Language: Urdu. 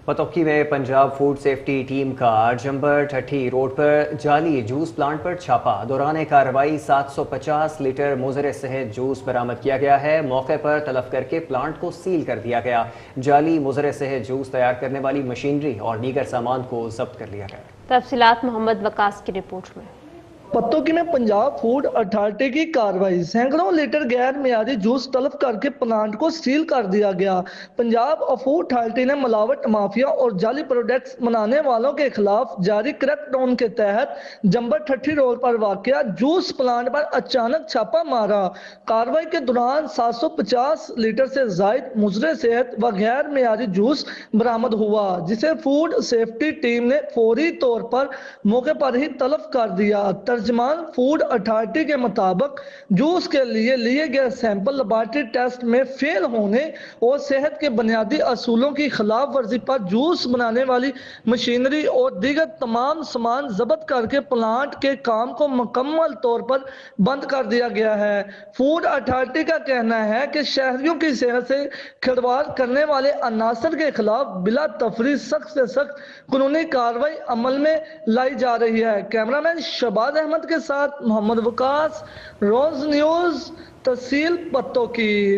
پتوکی میں پنجاب فوڈ سیفٹی ٹیم کا جمبر ٹھٹھی روڈ پر جعلی جوس پلانٹ پر چھاپا۔ دوران کارروائی 750 لیٹر مضر صحت جوس برآمد کیا گیا ہے۔ موقع پر طلب کر کے پلانٹ کو سیل کر دیا گیا۔ جعلی مضر صحت جوس تیار کرنے والی مشینری اور دیگر سامان کو ضبط کر لیا گیا۔ تفصیلات محمد وقاص کی رپورٹ میں۔ پتوکی میں پنجاب فوڈ اتھارٹی کی کارروائی، سینکڑوں لیٹر غیر معیاری جوس طلب کر کے پلانٹ کو سیل کر دیا گیا۔ پنجاب فوڈ اتھارٹی نے ملاوٹ مافیا اور جعلی پروڈکٹس بنانے والوں کے خلاف جاری کریک ڈاؤن کے تحت جمبر ٹھٹھی روڈ پر واقع جوس پلانٹ پر اچانک چھاپا مارا۔ کارروائی کے دوران 750 لیٹر سے زائد مضر صحت و غیر معیاری جوس برآمد ہوا، جسے فوڈ سیفٹی ٹیم نے فوری طور پر موقع پر ہی طلب کر دیا۔ ترجمان فوڈ اتھارٹی کے مطابق جوس کے لیے گئے سیمپل لیبارٹری ٹیسٹ میں فیل ہونے اور صحت کے بنیادی اصولوں کی خلاف ورزی پر جوس بنانے والی مشینری اور دیگر تمام سامان ضبط کر کے پلانٹ کے کام کو مکمل طور پر بند کر دیا گیا ہے۔ فوڈ اتھارٹی کا کہنا ہے کہ شہریوں کی صحت سے کھلواڑ کرنے والے عناصر کے خلاف بلا تفریق سخت سے سخت قانونی کارروائی عمل میں لائی جا رہی ہے۔ کیمرامین شہباز احمد کے ساتھ محمد وقاص، روز نیوز، تحصیل پتوکی۔